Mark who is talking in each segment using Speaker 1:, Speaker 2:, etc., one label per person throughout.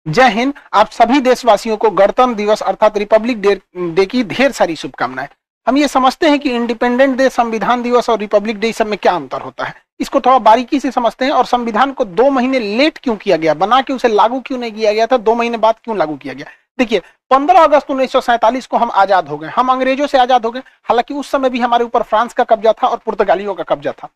Speaker 1: जय हिंद। आप सभी देशवासियों को गणतंत्र दिवस अर्थात रिपब्लिक डे की ढेर सारी शुभकामनाएं। हम ये समझते हैं कि इंडिपेंडेंट डे, संविधान दिवस और रिपब्लिक डे सब में क्या अंतर होता है, इसको थोड़ा बारीकी से समझते हैं। और संविधान को 2 महीने लेट क्यों किया गया, बना के उसे लागू क्यों नहीं किया गया था, 2 महीने बाद क्यों लागू किया गया। देखिए, 15 अगस्त 1947 को हम आजाद हो गए, हम अंग्रेजों से आजाद हो गए। हालांकि उस समय भी हमारे ऊपर फ्रांस का कब्जा था और पुर्तगालियों का कब्जा था।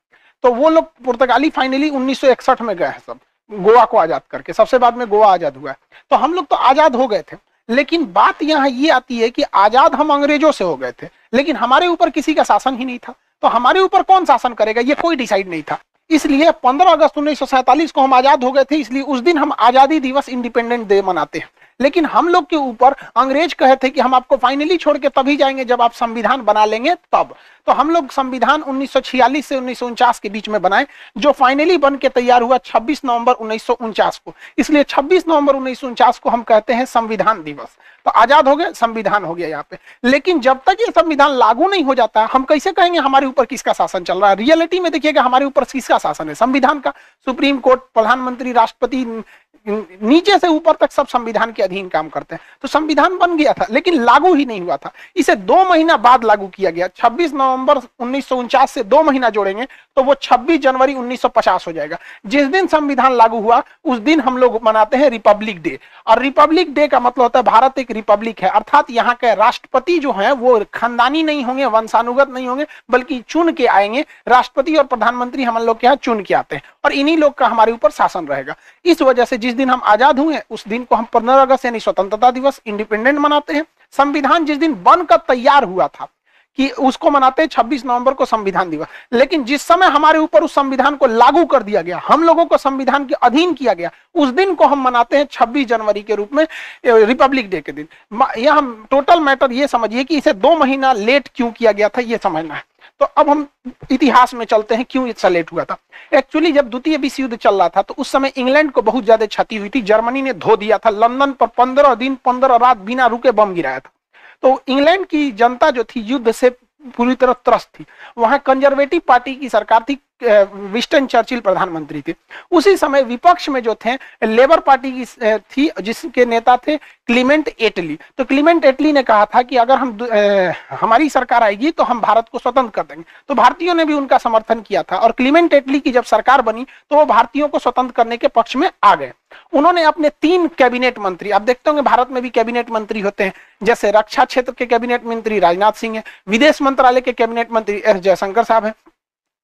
Speaker 1: तो वो लोग पुर्तगाली फाइनली 1961 में गए हैं सब, गोवा को आजाद करके। सबसे बाद में गोवा आजाद हुआ है। तो हम लोग तो आजाद हो गए थे, लेकिन बात यहाँ ये आती है कि आजाद हम अंग्रेजों से हो गए थे, लेकिन हमारे ऊपर किसी का शासन ही नहीं था। तो हमारे ऊपर कौन शासन करेगा, ये कोई डिसाइड नहीं था। इसलिए 15 अगस्त 1947 को हम आजाद हो गए थे, इसलिए उस दिन हम आजादी दिवस, इंडिपेंडेंट डे मनाते हैं। लेकिन हम लोग के ऊपर अंग्रेज कहे थे कि हम आपको फाइनली छोड़ के तभी जाएंगे जब आप संविधान बना लेंगे तब। तो हम लोग संविधान 1946 से 1949 के बीच में बनाए, जो फाइनली बन के तैयार हुआ 26 नवंबर 1949 को। इसलिए 26 नवंबर 1949 को हम कहते हैं संविधान दिवस। तो आजाद हो गए, संविधान हो गया यहाँ पे। लेकिन जब तक ये संविधान लागू नहीं हो जाता, हम कैसे कहेंगे हमारे ऊपर किसका शासन चल रहा है। रियलिटी में देखिएगा हमारे ऊपर किसका शासन है, संविधान का। सुप्रीम कोर्ट, प्रधानमंत्री, राष्ट्रपति, नीचे से ऊपर तक सब संविधान के अधीन काम करते हैं। तो संविधान बन गया था लेकिन लागू ही नहीं हुआ था। इसे 2 महीना बाद लागू किया गया। 26 नवंबर 1949 से 2 महीना जोड़ेंगे तो वो 26 जनवरी 1950 हो जाएगा। जिस दिन संविधान लागू हुआ उस दिन हम लोग मनाते हैं रिपब्लिक डे। और रिपब्लिक डे का मतलब होता है भारत एक रिपब्लिक है, अर्थात यहाँ के राष्ट्रपति जो है वो खानदानी नहीं होंगे, वंशानुगत नहीं होंगे, बल्कि चुन के आएंगे। राष्ट्रपति और प्रधानमंत्री हम लोग के यहाँ चुन के आते हैं और इन्हीं लोग का हमारे ऊपर शासन रहेगा। इस वजह से जिस दिन हम आजाद हुए उस दिन को हम 15 अगस्त यानी स्वतंत्रता दिवस, इंडिपेंडेंट मनाते हैं। संविधान जिस दिन बनकर तैयार हुआ था कि उसको मनाते हैं 26 नवंबर को संविधान दिवस। लेकिन जिस समय हमारे ऊपर उस संविधान को लागू कर दिया गया, हम लोगों को संविधान के अधीन किया गया, उस दिन को हम मनाते हैं 26 जनवरी के रूप में, रिपब्लिक डे के दिन। यह हम टोटल मैटर ये समझिए कि इसे 2 महीना लेट क्यों किया गया था, ये समझना है। तो अब हम इतिहास में चलते हैं, क्यों इतना लेट हुआ था। एक्चुअली जब द्वितीय विश्व युद्ध चल रहा था तो उस समय इंग्लैंड को बहुत ज्यादा क्षति हुई थी। जर्मनी ने धो दिया था, लंदन पर 15 दिन 15 रात बिना रुके बम गिराया था। तो इंग्लैंड की जनता जो थी युद्ध से पूरी तरह त्रस्त थी। वहां कंजर्वेटिव पार्टी की सरकार थी, विंस्टन चर्चिल प्रधानमंत्री थे। उसी समय विपक्ष में जो थे लेबर पार्टी की थी, जिसके नेता थे क्लीमेंट एटली। तो क्लीमेंट एटली ने कहा था कि अगर हमारी सरकार आएगी तो हम भारत को स्वतंत्र कर देंगे। तो भारतीयों ने भी उनका समर्थन किया था और क्लीमेंट एटली की जब सरकार बनी तो वो भारतीयों को स्वतंत्र करने के पक्ष में आ गए। उन्होंने अपने 3 कैबिनेट मंत्री, आप देखते होंगे भारत में भी कैबिनेट मंत्री होते हैं, जैसे रक्षा क्षेत्र के कैबिनेट मंत्री राजनाथ सिंह है, विदेश मंत्रालय के कैबिनेट मंत्री एस जयशंकर साहब है।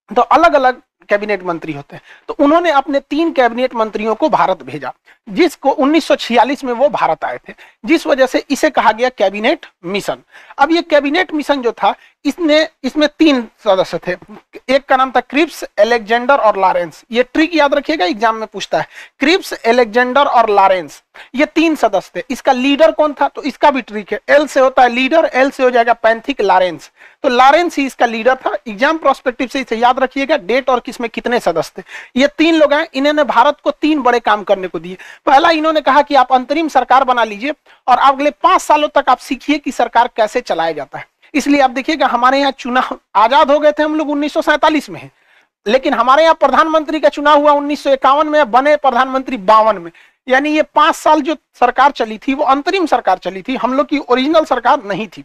Speaker 1: तो अलग अलग कैबिनेट मंत्री होते हैं। तो उन्होंने अपने 3 कैबिनेट मंत्रियों को भारत भेजा, जिसको 1946 में वो भारत आए थे, जिस वजह से इसे कहा गया कैबिनेट मिशन। अब ये कैबिनेट मिशन जो था इसमें 3 सदस्य थे। एक का नाम था क्रिप्स, अलेक्जेंडर और लॉरेंस। ये ट्रिक याद रखिएगा, एग्जाम में पूछता है। क्रिप्स, अलेक्जेंडर और लॉरेंस, ये 3 सदस्य थे। इसका लीडर कौन था, तो इसका भी ट्रिक है। एल से होता है लीडर, एल से हो जाएगा पैंथिक, लॉरेंस। तो लॉरेंस ही इसका लीडर था। एग्जाम प्रोस्पेक्टिव से इसे याद रखिएगा, डेट और किसमें कितने सदस्य थे। ये 3 लोग हैं, इन्होंने भारत को 3 बड़े काम करने को दिए। पहला, इन्होंने कहा कि आप अंतरिम सरकार बना लीजिए और अगले 5 सालों तक आप सीखिए कि सरकार कैसे चलाया जाता है। इसलिए आप देखिएगा हमारे यहाँ चुनाव, आजाद हो गए थे हम लोग 1947 में, लेकिन हमारे यहाँ प्रधानमंत्री का चुनाव हुआ 1951 में, बने प्रधानमंत्री 52 में। यानी ये 5 साल जो सरकार चली थी वो अंतरिम सरकार चली थी, हम लोग की ओरिजिनल सरकार नहीं थी।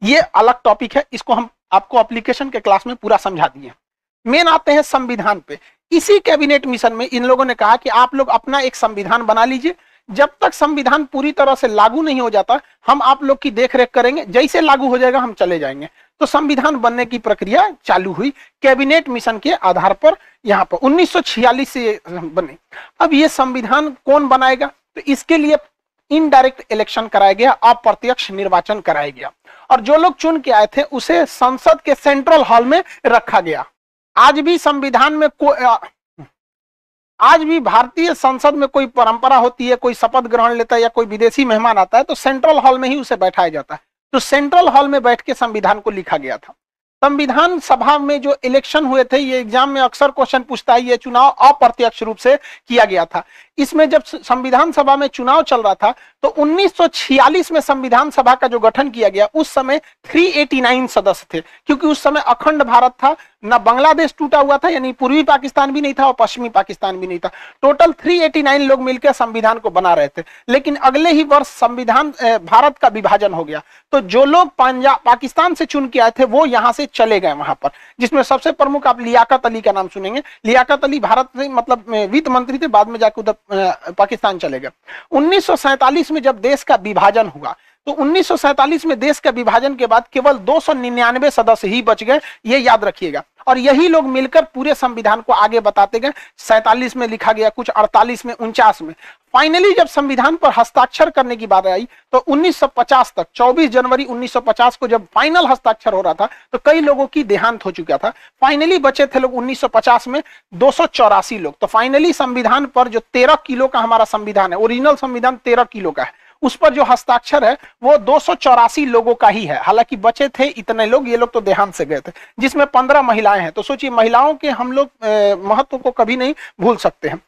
Speaker 1: ये अलग टॉपिक है, इसको हम आपको एप्लीकेशन के क्लास में पूरा समझा दिए। मेन आते हैं संविधान पे। इसी कैबिनेट मिशन में इन लोगों ने कहा कि आप लोग अपना एक संविधान बना लीजिए, जब तक संविधान पूरी तरह से लागू नहीं हो जाता हम आप लोग की देखरेख करेंगे, जैसे लागू हो जाएगा हम चले जाएंगे। तो संविधान बनने की प्रक्रिया चालू हुई कैबिनेट मिशन के आधार पर। यहाँ पर 1946 से बने। अब ये संविधान कौन बनाएगा, तो इसके लिए इनडायरेक्ट इलेक्शन कराया गया, अप्रत्यक्ष निर्वाचन कराया गया और जो लोग चुन के आए थे उसे संसद के सेंट्रल हॉल में रखा गया। आज भी संविधान में आज भी भारतीय संसद में कोई परंपरा होती है, कोई शपथ ग्रहण लेता है या कोई विदेशी मेहमान आता है तो सेंट्रल हॉल में ही उसे बैठाया जाता है। तो सेंट्रल हॉल में बैठ के संविधान को लिखा गया था। संविधान सभा में जो इलेक्शन हुए थे, ये एग्जाम में अक्सर क्वेश्चन पूछता है, ये चुनाव अप्रत्यक्ष रूप से किया गया था। इसमें जब संविधान सभा में चुनाव चल रहा था तो 1946 में संविधान सभा का जो गठन किया गया, उस समय 389 सदस्य थे, क्योंकि उस समय अखंड भारत था, ना बांग्लादेश टूटा हुआ था, यानी पूर्वी पाकिस्तान भी नहीं था और पश्चिमी पाकिस्तान भी नहीं था। टोटल 389 लोग मिलकर संविधान को बना रहे थे। लेकिन अगले ही वर्ष संविधान भारत का विभाजन हो गया, तो जो लोग पंजाब पाकिस्तान से चुन के आए थे वो यहां से चले गए वहां पर, जिसमें सबसे प्रमुख आप लियाकत अली का नाम सुनेंगे। लियाकत अली भारत से मतलब वित्त मंत्री थे, बाद में जाकर उधर पाकिस्तान चले गए। 1947 में जब देश का विभाजन हुआ, तो 1947 में देश के विभाजन के बाद केवल 299 सदस्य ही बच गए, ये याद रखिएगा। और यही लोग मिलकर पूरे संविधान को आगे बताते गए। 47 में लिखा गया, कुछ 48 में, 49 में। फाइनली जब संविधान पर हस्ताक्षर करने की बात आई तो 1950 तक, 24 जनवरी 1950 को जब फाइनल हस्ताक्षर हो रहा था तो कई लोगों की देहांत हो चुका था। फाइनली बचे थे लोग 1950 में 284 लोग। तो फाइनली संविधान पर जो 13 किलो का हमारा संविधान है, ओरिजिनल संविधान 13 किलो का है, उस पर जो हस्ताक्षर है वो 284 लोगों का ही है। हालांकि बचे थे इतने लोग, ये लोग तो देहांत से गए थे, जिसमें 15 महिलाएं हैं। तो सोचिए, महिलाओं के हम लोग महत्व को कभी नहीं भूल सकते हैं।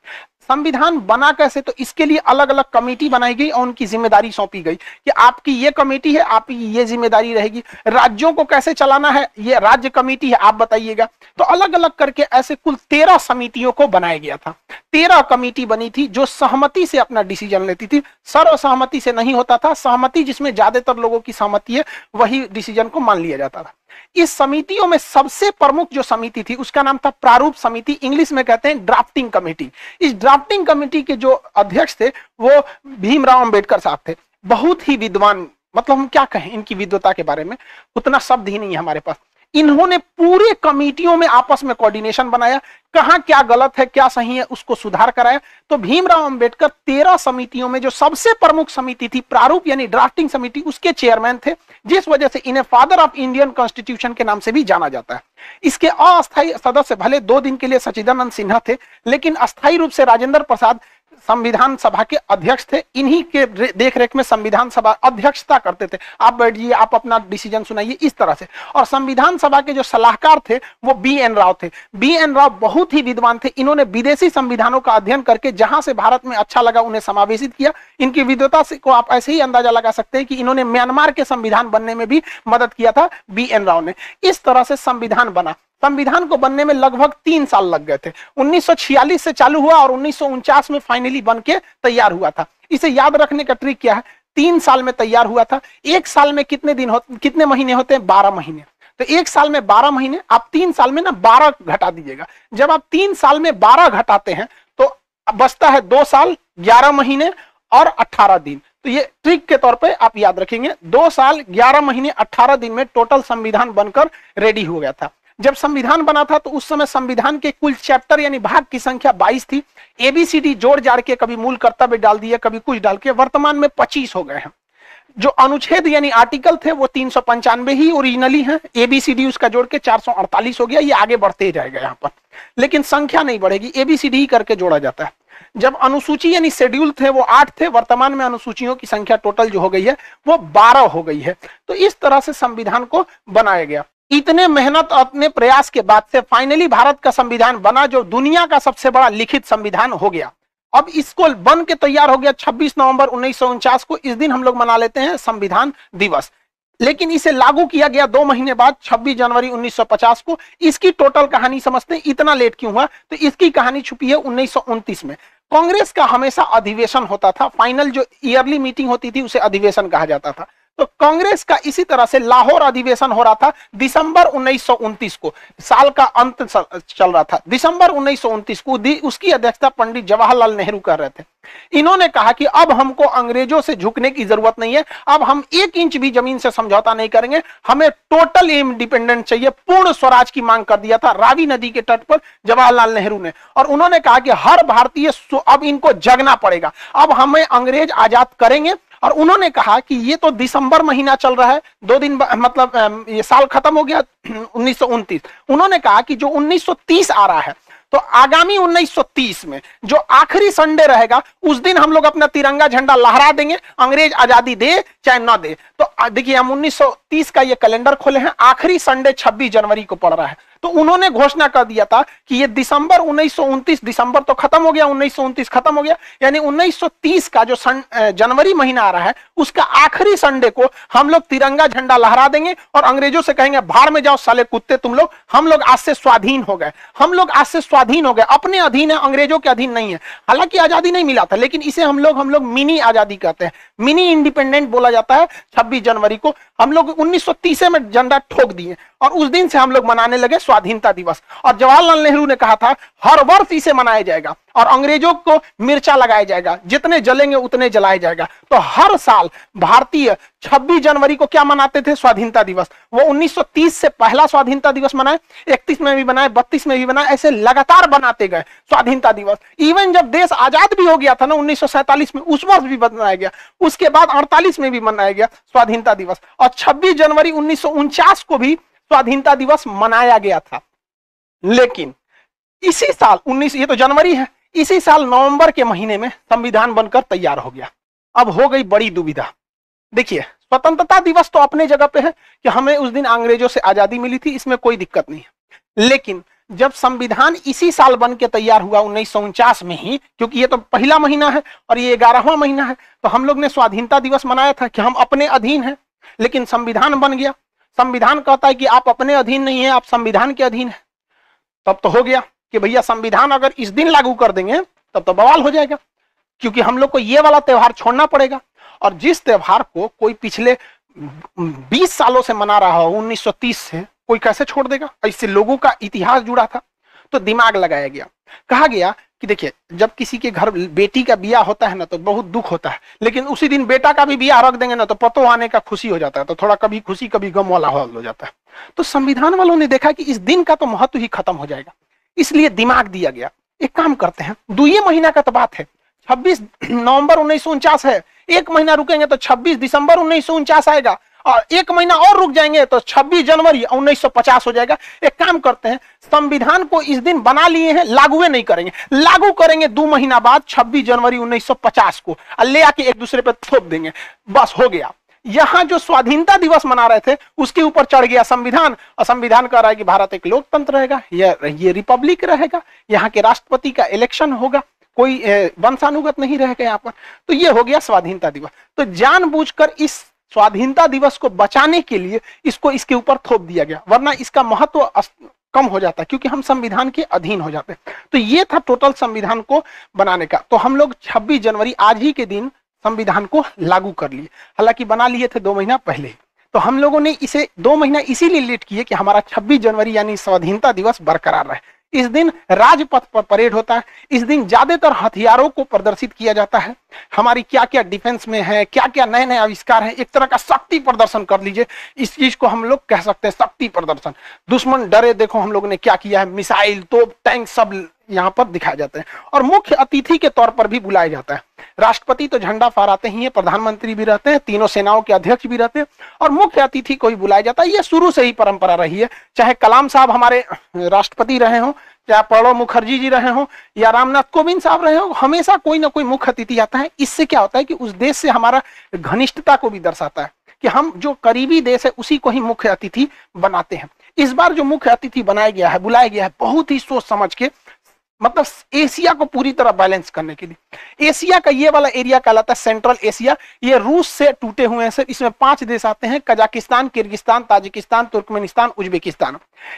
Speaker 1: संविधान बना कैसे, तो इसके लिए अलग अलग कमेटी बनाई गई और उनकी जिम्मेदारी सौंपी गई कि आपकी ये कमेटी है, आपकी ये जिम्मेदारी रहेगी। राज्यों को कैसे चलाना है, ये राज्य कमेटी है, आप बताइएगा। तो अलग अलग करके ऐसे कुल 13 समितियों को बनाया गया था। 13 कमेटी बनी थी जो सहमति से अपना डिसीजन लेती थी, सर्वसहमति से नहीं होता था। सहमति जिसमें ज्यादातर लोगों की सहमति है, वही डिसीजन को मान लिया जाता था। इस समितियों में सबसे प्रमुख जो समिति थी उसका नाम था प्रारूप समिति, इंग्लिश में कहते हैं ड्राफ्टिंग कमेटी। इस ड्राफ्टिंग कमेटी के जो अध्यक्ष थे वो भीमराव अंबेडकर साहब थे। बहुत ही विद्वान, मतलब हम क्या कहें इनकी विद्वता के बारे में, उतना शब्द ही नहीं है हमारे पास। इन्होंने पूरे कमेटियों में आपस में कोऑर्डिनेशन बनाया, कहां क्या गलत है क्या सही है उसको सुधार कराया। तो भीमराव अंबेडकर 13 समितियों में जो सबसे प्रमुख समिति थी प्रारूप यानी ड्राफ्टिंग समिति, उसके चेयरमैन थे, जिस वजह से इन्हें फादर ऑफ इंडियन कॉन्स्टिट्यूशन के नाम से भी जाना जाता है। इसके अस्थायी सदस्य भले 2 दिन के लिए सच्चिदानंद सिन्हा थे, लेकिन अस्थायी रूप से राजेंद्र प्रसाद संविधान सभा के अध्यक्ष थे। इन्हीं के देखरेख में संविधान सभा अध्यक्षता करते थे। आप बैठिए, आप अपना डिसीजन सुनाइए, इस तरह से। और संविधान सभा के जो सलाहकार थे वो बी.एन. राव थे। बी.एन. राव बहुत ही विद्वान थे। इन्होंने विदेशी संविधानों का अध्ययन करके जहां से भारत में अच्छा लगा उन्हें समावेशित किया। इनकी विद्वता से को आप ऐसे ही अंदाजा लगा सकते हैं कि इन्होंने म्यांमार के संविधान बनने में भी मदद किया था बी.एन. राव ने। इस तरह से संविधान बना। संविधान को बनने में लगभग 3 साल लग गए थे। 1946 से चालू हुआ और 1949 में फाइनली बन के तैयार हुआ था। इसे याद रखने का ट्रिक क्या है, 3 साल में तैयार हुआ था। 1 साल में कितने महीने होते हैं, 12 महीने। तो 1 साल में 12 महीने, आप 3 साल में ना 12 घटा दीजिएगा। जब आप 3 साल में 12 घटाते हैं तो बचता है 2 साल 11 महीने और 18 दिन। तो ये ट्रिक के तौर पे आप याद रखेंगे। 2 साल 11 महीने 18 दिन में टोटल संविधान बनकर रेडी हो गया था। जब संविधान बना था तो उस समय संविधान के कुल चैप्टर यानी भाग की संख्या 22 थी। एबीसीडी जोड़ जाड़ के कभी मूल कर्तव्य डाल दिए, कभी कुछ डाल के वर्तमान में 25 हो गए हैं। जो अनुच्छेद यानी आर्टिकल थे वो 395 ही ओरिजिनली हैं। एबीसीडी उसका जोड़ के 448 हो गया। ये आगे बढ़ते ही जाएगा यहाँ पर, लेकिन संख्या नहीं बढ़ेगी, एबीसीडी ही करके जोड़ा जाता है। जब अनुसूची यानी शेड्यूल थे वो 8 थे, वर्तमान में अनुसूचियों की संख्या टोटल जो हो गई है वो 12 हो गई है। तो इस तरह से संविधान को बनाया गया। इतने मेहनत अपने प्रयास के बाद से फाइनली भारत का संविधान बना, जो दुनिया का सबसे बड़ा लिखित संविधान हो गया। अब इसको बन के तैयार हो गया 26 नवंबर 1949 को। इस दिन हम लोग मना लेते हैं संविधान दिवस। लेकिन इसे लागू किया गया 2 महीने बाद 26 जनवरी 1950 को। इसकी टोटल कहानी समझते हैं, इतना लेट क्यों हुआ, तो इसकी कहानी छुपी है 1929 में। कांग्रेस का हमेशा अधिवेशन होता था, फाइनल जो ईयरली मीटिंग होती थी उसे अधिवेशन कहा जाता था। तो कांग्रेस का इसी तरह से लाहौर अधिवेशन हो रहा था दिसंबर 1929 को। साल का अंत चल रहा था। दिसंबर 1929 को उसकी अध्यक्षता पंडित जवाहरलाल नेहरू कर रहे थे। इन्होंने कहा कि अब हमको अंग्रेजों से झुकने की जरूरत नहीं है, अब हम 1 इंच भी जमीन से समझौता नहीं करेंगे, हमें टोटल इंडिपेंडेंट चाहिए। पूर्ण स्वराज की मांग कर दिया था रावी नदी के तट पर जवाहरलाल नेहरू ने। और उन्होंने कहा कि हर भारतीय अब इनको जगना पड़ेगा, अब हमें अंग्रेज आजाद करेंगे। और उन्होंने कहा कि ये तो दिसंबर महीना चल रहा है, 2 दिन मतलब ये साल खत्म हो गया 1929। उन्होंने कहा कि जो 1930 आ रहा है तो आगामी 1930 में जो आखिरी संडे रहेगा उस दिन हम लोग अपना तिरंगा झंडा लहरा देंगे, अंग्रेज आजादी दे चाहे ना दे। तो देखिए हम 1930 का ये कैलेंडर खोले हैं, आखिरी संडे 26 जनवरी को पड़ रहा है। तो उन्होंने घोषणा कर दिया था कि ये दिसंबर 1929, दिसंबर तो खत्म हो गया, 1929 खत्म हो गया, यानी 1930 का जो जनवरी महीना आ रहा है उसका आखिरी संडे को हम लोग तिरंगा झंडा लहरा देंगे और अंग्रेजों से कहेंगे भाड़ में जाओ साले कुत्ते तुम लोग, हम लोग आज से स्वाधीन हो गए, हम लोग आज से स्वाधीन हो गए, अपने अधीन है, अंग्रेजों के अधीन नहीं है। हालांकि आजादी नहीं मिला था, लेकिन इसे हम लोग मिनी आजादी कहते हैं, मिनी इंडिपेंडेंट बोला जाता है। 26 जनवरी को हम लोग 1930 में झंडा ठोक दिए और उस दिन से हम लोग मनाने लगे स्वाधीनता दिवस। और जवाहरलाल नेहरू ने कहा था हर वर्ष इसे मनाया जाएगा और अंग्रेजों को मिर्चा लगाया जाएगा, जितने जलेंगे उतने जलाया जाएगा। तो हर साल भारतीय 26 जनवरी को क्या मनाते थे? स्वाधीनता दिवस। वो 1930 से पहला स्वाधीनता दिवस मनाए, 31 में भी बनाए, 32 में भी बनाए, ऐसे लगातार बनाते गए स्वाधीनता दिवस। इवन जब देश आजाद भी हो गया था ना 1947 में, उस वर्ष भी बनाया गया, उसके बाद 48 में भी मनाया गया स्वाधीनता दिवस, और 26 जनवरी 1949 को भी स्वाधीनता दिवस मनाया गया था। लेकिन इसी साल 19, ये तो जनवरी है, इसी साल नवंबर के महीने में संविधान बनकर तैयार हो गया। अब हो गई बड़ी दुविधा। देखिए, स्वतंत्रता दिवस तो अपने जगह पे है कि हमें उस दिन अंग्रेजों से आजादी मिली थी, इसमें कोई दिक्कत नहीं है। लेकिन जब संविधान इसी साल बन के तैयार हुआ 1949 में ही, क्योंकि ये तो पहला महीना है और ये 11वां महीना है, तो हम लोग ने स्वाधीनता दिवस मनाया था कि हम अपने अधीन हैं। लेकिन संविधान बन गया, संविधान कहता है कि आप अपने अधीन नहीं है, आप संविधान के अधीन है। तब तो हो गया कि भैया संविधान अगर इस दिन लागू कर देंगे तब तो बवाल हो जाएगा, क्योंकि हम लोग को ये वाला त्योहार छोड़ना पड़ेगा। और जिस त्योहार को कोई पिछले 20 सालों से मना रहा हो 1930 से, कोई कैसे छोड़ देगा? इससे लोगों का इतिहास जुड़ा था। तो दिमाग लगाया गया, कहा गया कि देखिए, जब किसी के घर बेटी का बियाह होता है ना तो बहुत दुख होता है, लेकिन उसी दिन बेटा का भी बियाह रख देंगे ना तो पतो आने का खुशी हो जाता है, तो थोड़ा कभी खुशी कभी गम वाला हो जाता है। तो संविधान वालों ने देखा कि इस दिन का तो महत्व ही खत्म हो जाएगा, इसलिए दिमाग दिया गया, एक काम करते हैं, 2 महीना का तो बात है, 26 नवंबर 1949 है, एक महीना रुकेंगे तो 26 दिसंबर 1949 आएगा, और एक महीना और रुक जाएंगे तो 26 जनवरी 1950 हो जाएगा। एक काम करते हैं, संविधान को इस दिन बना लिए हैं, लागू नहीं करेंगे, लागू करेंगे 2 महीना बाद 26 जनवरी 1950 को, और ले आके एक दूसरे पे थोप देंगे, बस हो गया। यहां जो स्वाधीनता दिवस मना रहे थे उसके ऊपर चढ़ गया संविधान, और संविधान कह रहा है कि भारत एक लोकतंत्र रहेगा, ये रिपब्लिक रहेगा, यहाँ के राष्ट्रपति का इलेक्शन होगा, कोई वंशानुगत नहीं रहेगा यहाँ पर। तो ये हो गया स्वाधीनता दिवस। तो जानबूझकर इस स्वाधीनता दिवस को बचाने के लिए इसको इसके ऊपर थोप दिया गया, वरना इसका महत्व कम हो जाता है, क्योंकि हम संविधान के अधीन हो जाते हैं। तो ये था टोटल संविधान को बनाने का। तो हम लोग 26 जनवरी आज ही के दिन संविधान को लागू कर लिए, हालांकि बना लिए थे 2 महीना पहले। तो हम लोगों ने इसे 2 महीना इसीलिए लेट किए कि हमारा 26 जनवरी यानी स्वाधीनता दिवस बरकरार रहे। इस दिन राजपथ पर परेड होता है, इस दिन ज्यादातर हथियारों को प्रदर्शित किया जाता है, हमारी क्या क्या डिफेंस में है, क्या क्या नए नए आविष्कार हैं, एक तरह का शक्ति प्रदर्शन कर लीजिए, इस चीज को हम लोग कह सकते हैं शक्ति प्रदर्शन। दुश्मन डरे, देखो हम लोगों ने क्या किया है, मिसाइल, तोप, टैंक सब यहाँ पर दिखाए जाते हैं। और मुख्य अतिथि के तौर पर भी बुलाया जाता है। राष्ट्रपति तो झंडा फहराते ही है, प्रधानमंत्री भी रहते हैं, तीनों सेनाओं के अध्यक्ष भी रहते हैं, और मुख्य अतिथि को ही बुलाया जाता है। ये शुरू से ही परंपरा रही है, चाहे कलाम साहब हमारे राष्ट्रपति रहे हों, चाहे प्रणब मुखर्जी जी रहे हों, या रामनाथ कोविंद साहब रहे हों, हमेशा कोई ना कोई मुख्य अतिथि आता है। इससे क्या होता है कि उस देश से हमारा घनिष्ठता को भी दर्शाता है कि हम जो करीबी देश है उसी को ही मुख्य अतिथि बनाते हैं। इस बार जो मुख्य अतिथि बनाया गया है, बुलाया गया है, बहुत ही सोच समझ के, मतलब एशिया को पूरी तरह बैलेंस करने के लिए। एशिया का ये वाला एरिया कहलाता है सेंट्रल एशिया, ये रूस से टूटे हुए हैं। इसमें 5 देश आते हैं, Kazakhstan, Kyrgyzstan, Tajikistan, Turkmenistan, Uzbekistan.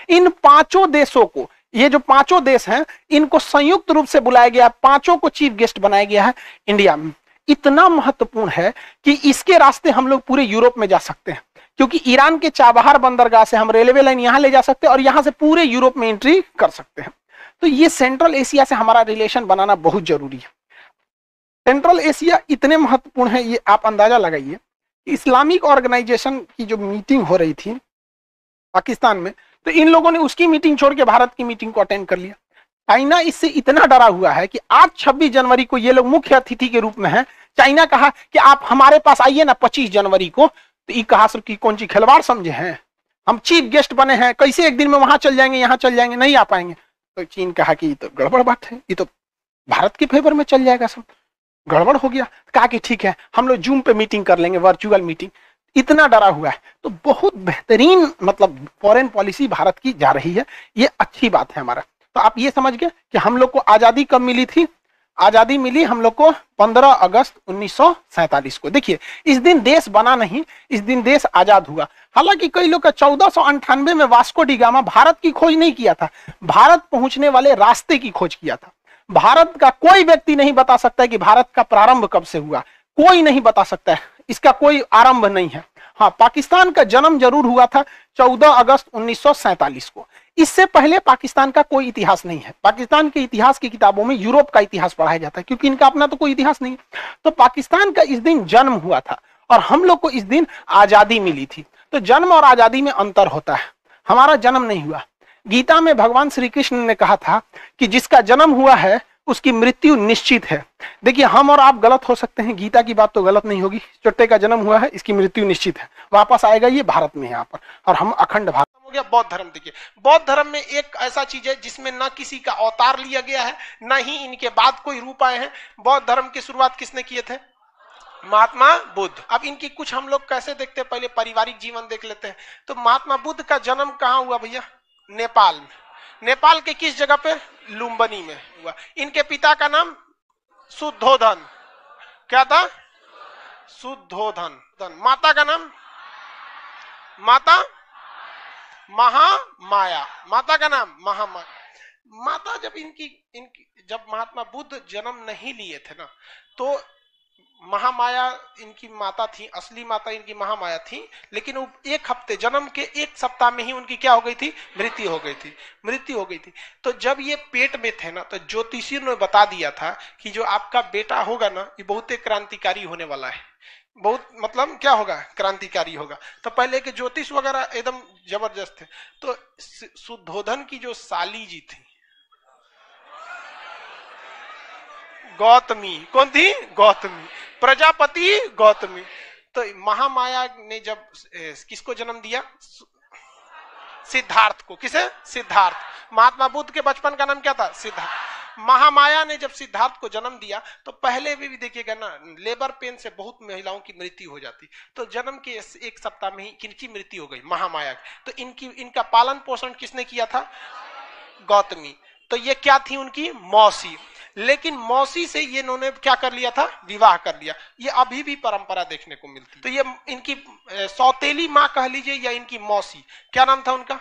Speaker 1: इन 5 देशों को, ये जो 5 देश हैं, इनको संयुक्त रूप से बुलाया गया, 5 को चीफ गेस्ट बनाया गया है इंडिया में। इतना महत्वपूर्ण है कि इसके रास्ते हम लोग पूरे यूरोप में जा सकते हैं, क्योंकि ईरान के चाबहार बंदरगाह से हम रेलवे लाइन यहां ले जा सकते हैं और यहां से पूरे यूरोप में एंट्री कर सकते हैं। तो ये सेंट्रल एशिया से हमारा रिलेशन बनाना बहुत जरूरी है। सेंट्रल एशिया इतने महत्वपूर्ण है, ये आप अंदाजा लगाइए। इस्लामिक ऑर्गेनाइजेशन की जो मीटिंग हो रही थी पाकिस्तान में, तो इन लोगों ने उसकी मीटिंग छोड़ के भारत की मीटिंग को अटेंड कर लिया। चाइना इससे इतना डरा हुआ है कि आज 26 जनवरी को ये लोग मुख्य अतिथि के रूप में हैं। चाइना कहा कि आप हमारे पास आइए ना 25 जनवरी को, तो ये कहा की कौन सी खिलवाड़ समझे हैं, हम चीफ गेस्ट बने हैं, कैसे एक दिन में वहां चल जाएंगे, यहाँ चल जाएंगे, नहीं आ पाएंगे। तो चीन कहा कि ये तो गड़बड़ बात है, ये तो भारत के फेवर में चल जाएगा, सब गड़बड़ हो गया। कहा कि ठीक है, हम लोग जूम पे मीटिंग कर लेंगे, वर्चुअल मीटिंग। इतना डरा हुआ है। तो बहुत बेहतरीन मतलब फॉरेन पॉलिसी भारत की जा रही है, ये अच्छी बात है हमारा। तो आप ये समझ गए कि हम लोग को आजादी कब मिली थी? आजादी मिली हम लोग को 15 अगस्त 1947 को। देखिए इस दिन देश बना नहीं, इस दिन देश आजाद हुआ। हालांकि कई लोग का 1498 में वास्को डी गामा भारत की खोज नहीं किया था, भारत पहुंचने वाले रास्ते की खोज किया था। भारत का कोई व्यक्ति नहीं बता सकता है कि भारत का प्रारंभ कब से हुआ, कोई नहीं बता सकता है, इसका कोई आरंभ नहीं है। हाँ, पाकिस्तान का जन्म जरूर हुआ था 14 अगस्त 1947 को। इससे पहले पाकिस्तान का कोई इतिहास नहीं है। पाकिस्तान के इतिहास की किताबों में यूरोप का इतिहास पढ़ाया जाता है, क्योंकि इनका अपना तो कोई इतिहास नहीं है। तो पाकिस्तान का इस दिन जन्म हुआ था और हम लोग को इस दिन आजादी मिली थी। तो जन्म और आजादी में अंतर होता है। हमारा जन्म नहीं हुआ। गीता में भगवान श्री कृष्ण ने कहा था कि जिसका जन्म हुआ है उसकी मृत्यु निश्चित है। देखिए हम और आप गलत हो सकते हैं, गीता की बात तो गलत नहीं होगी। चुट्टे का जन्म हुआ है, इसकी मृत्यु निश्चित है, वापस आएगा ये भारत में यहाँ पर, और हम अखंड भारत। हो गया बौद्ध धर्म। देखिए बौद्ध धर्म में एक ऐसा चीज है जिसमें न किसी का अवतार लिया गया है, न ही इनके बाद कोई रूप आए हैं। बौद्ध धर्म की शुरुआत किसने किए थे? महात्मा बुद्ध। अब इनकी कुछ हम लोग कैसे देखते हैं, पहले पारिवारिक जीवन देख लेते हैं। तो महात्मा बुद्ध का जन्म कहाँ हुआ भैया? नेपाल में। नेपाल के किस जगह पे? लुम्बिनी में हुआ। इनके पिता का नाम शुद्धोधन। क्या था? शुद्धोधन। माता का नाम? माता महामाया। माता का नाम महामाया। माता जब महात्मा बुद्ध जन्म नहीं लिए थे ना, तो महामाया इनकी माता थी, असली माता इनकी महामाया थी। लेकिन वो एक हफ्ते, जन्म के एक सप्ताह में ही उनकी क्या हो गई थी? मृत्यु हो गई थी। तो जब ये पेट में थे ना, तो ज्योतिषियों ने बता दिया था कि जो आपका बेटा होगा ना, ये बहुत क्रांतिकारी होने वाला है। बहुत मतलब क्या होगा? क्रांतिकारी होगा। तो पहले के ज्योतिष वगैरह एकदम जबरदस्त थे। तो शुद्धोधन की जो साली जी थी गौतमी, कौन थी? गौतमी, प्रजापति गौतमी। तो महामाया ने जब किसको जन्म दिया? सिद्धार्थ को। किसे? सिद्धार्थ। महात्मा बुद्ध के बचपन का नाम क्या था? सिद्धार्थ। महामाया ने जब सिद्धार्थ को जन्म दिया, तो पहले भी देखिएगा ना, लेबर पेन से बहुत महिलाओं की मृत्यु हो जाती। तो जन्म के एक सप्ताह में ही किनकी मृत्यु हो गई? महामाया की। तो इनका पालन पोषण किसने किया था? गौतमी। तो ये क्या थी? उनकी मौसी। लेकिन मौसी से ये इन्होंने क्या कर लिया था? विवाह कर लिया। ये अभी भी परंपरा देखने को मिलती। तो ये इनकी सौतेली माँ कह लीजिए या इनकी मौसी, क्या नाम था उनका?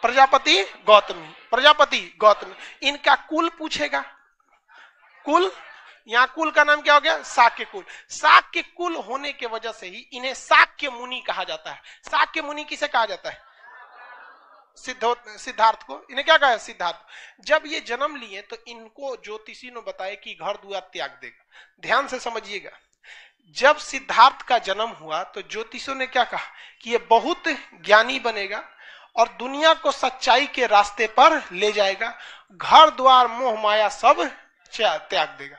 Speaker 1: प्रजापति गौतमी। प्रजापति गौतमी। इनका कुल पूछेगा, कुल, यहाँ कुल का नाम क्या हो गया? शाक्य कुल। शाक्य कुल होने के वजह से ही इन्हें शाक्य मुनि कहा जाता है। शाक्य मुनि किसे कहा जाता है? सिद्धार्थ को। इन्हें क्या कहा? सिद्धार्थ। जब ये जन्म लिए तो इनको ज्योतिषी ने बताया कि घर द्वार त्याग देगा। ध्यान से समझिएगा, जब सिद्धार्थ का जन्म हुआ तो ज्योतिषियों ने क्या कहा कि ये बहुत ज्ञानी बनेगा और दुनिया को सच्चाई के रास्ते पर ले जाएगा, घर द्वार मोह माया सब त्याग देगा।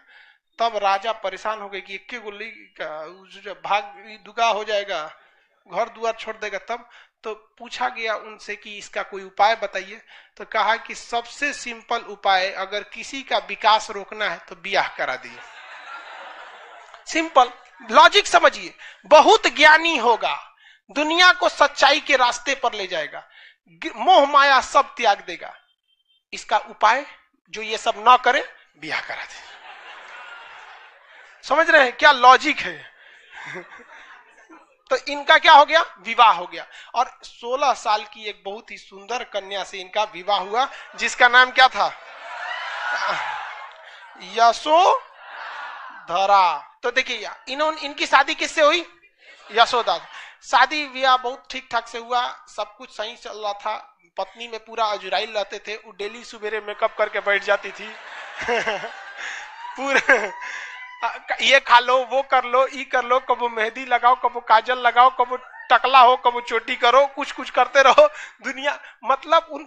Speaker 1: तब राजा परेशान हो गए कि एक गोली का भाग दुगा हो जाएगा, घर द्वार छोड़ देगा। तब तो पूछा गया उनसे कि इसका कोई उपाय बताइए। तो कहा कि सबसे सिंपल उपाय, अगर किसी का विकास रोकना है तो ब्याह करा दिए। सिंपल लॉजिक समझिए। बहुत ज्ञानी होगा, दुनिया को सच्चाई के रास्ते पर ले जाएगा, मोह माया सब त्याग देगा। इसका उपाय जो ये सब ना करे, ब्याह करा दे। समझ रहे हैं क्या लॉजिक है? तो इनका क्या हो गया? विवाह हो गया। और 16 साल की एक बहुत ही सुंदर कन्या से इनका विवाह हुआ, जिसका नाम क्या था? यशोधरा। तो देखिए इनकी शादी किससे हुई? यशोदा। शादी विवाह बहुत ठीक ठाक से हुआ, सब कुछ सही चल रहा था। पत्नी में पूरा अजुराइल रहते थे। वो डेली सवेरे मेकअप करके बैठ जाती थी। पूरे ये खा लो, वो कर लो, ये कर लो, कबो मेहंदी लगाओ, कबो काजल लगाओ, कबो टकला हो, कबो चोटी करो, कुछ कुछ करते रहो। दुनिया मतलब उन